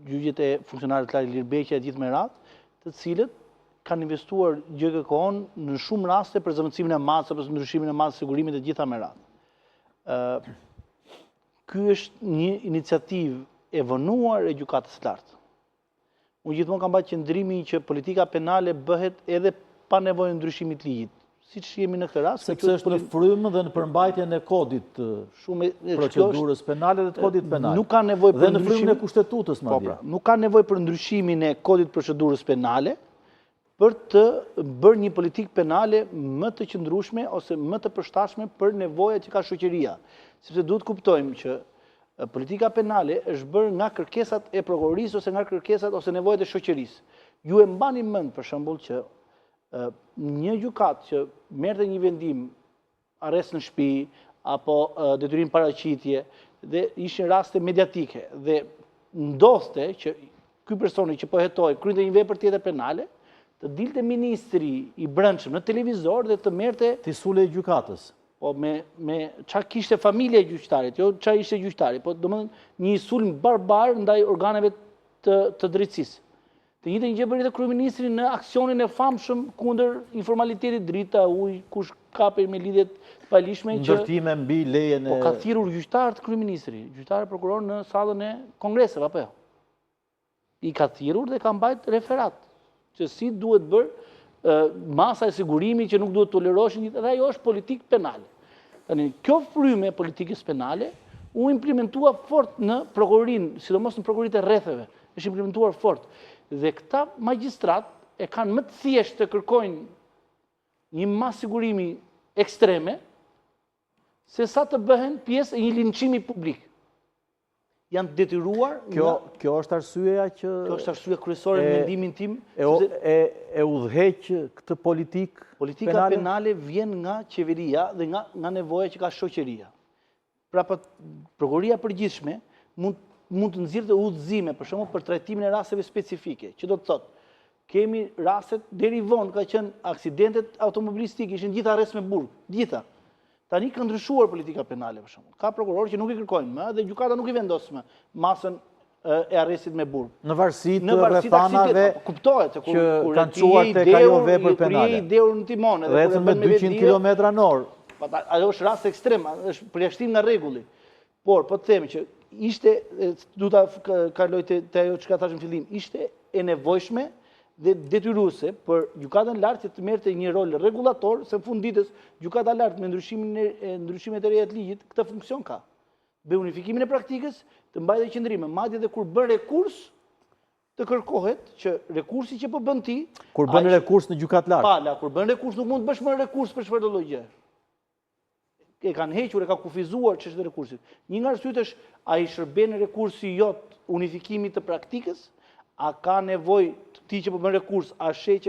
gjyqjet e funksionarët të lartë Lirbeqja e gjithë me radhë, të cilët kanë investuar gjë kohën në shumë raste për zëvendësimin e masës apo ndryshimin e masës, sigurimit e gjitha me radhë. Ky është një iniciativë e vënuar e gjykatës së lartë. Unë gjithmonë kam bërë qëndrimi që politika penale bëhet edhe pa nevojë ndryshimit të ligjit. Siç jemi në këtë rast, sepse është në frymë dhe në përmbajtjen e kodit procedurës penale dhe të kodit penal. Nuk ka nevojë për në frymën e kushtetutës madje. Nuk ka nevojë për ndryshimin e kodit procedurës penale për të bërë një politikë penale më të qëndrueshme ose më të përshtatshme për nevojat që ka shoqëria. Sepse duhet kuptojmë që politika penale është bërë nga kërkesat e prokurorisë ose nga kërkesat ose nevojat e shoqërisë. Ju e mbani mend për shembull që një gjykatë që merrte një vendim arrest në shtëpi apo detyrim paraqitje dhe ishin raste mediatike dhe ndodhte që ky personi që po hetoi krynte një vepër tjetër penale, të dilte ministri i brendshëm në televizor dhe të merrte ti sule gjykatës. Po me çfarë kishte familja e gjyqtarit, jo çfarë ishte gjyqtari, po domethënë një sulm barbar ndaj organeve të drejtësisë. Të njëjtën gjë bëri edhe kryeministri në aksionin e famshëm kundër informalitetit drita, ujë, kush kapej me lidhje të paligjshme që ndërtime mbi lejen e. Po ka thirrur gjyqtar të kryeministri, gjyqtar prokuror në sallën e kongreseve apo jo. I ka thirrur dhe ka mbajt referat që si duhet bërë masa e sigurimit që nuk duhet toleroheshin, dhe ajo është politikë penale. Tani, kjo frymë e politikës penale u implementua fort në prokurorinë, sidomos në prokuroritë e rretheve, është implementuar fort. Dhe këta magjistrat e kanë më të thjeshtë të kërkojnë një masë sigurimi ekstreme, se sa të bëhen pjesë e një linçimi publik. Janë detyruar. Kjo është arsyeja që. Kjo është arsyeja kryesore në mendimin tim. E udhëheq këtë politikë. Politika penale vjen nga qeveria dhe nga nevoja që ka shoqëria. Pra prokuroria e përgjithshme mund të nxjerrë udhëzime, për shembull për trajtimin e rasteve specifike, që do të thotë kemi rastet deri vonë ka qenë aksidentet automobilistike, ishin gjitha arrest me burg, gjitha. Tani ka ndryshuar politika penale për shembull. Ka prokurorë që nuk i kërkojnë më dhe gjykata nuk i vendos më masën e arrestit me burg. Në varësi të rrethanave kuptohet që kanë çuar tek ajo vepër penale. Kur je i dhëur në timon edhe vetëm me 200 km/h. Ajo është rast ekstrem, është përjashtim nga rregulli. Por po të them që ishte, du ta kaloj te ajo çka thash në fillim, ishte e nevojshme dhe detyruese për gjykatën lartë që të merrte një rol rregullator, se në fund ditës gjykata lartë me ndryshimet e reja të ligjit këtë funksion ka. Bëj unifikimin e praktikës, të mbajë qëndrime, madje edhe kur bën rekurs, të kërkohet që rekursi që po bën ti, kur bën rekurs në gjykatë lartë. Pala, kur bën rekurs nuk mund të bësh më rekurs për çfarëdo lloj gjë. E kanë hequr, e ka kufizuar çështën e rekursit. Një nga arsyet është a i shërben rekursi jot unifikimit të praktikës, a ka nevojë ti që po bën rekurs, a sheh që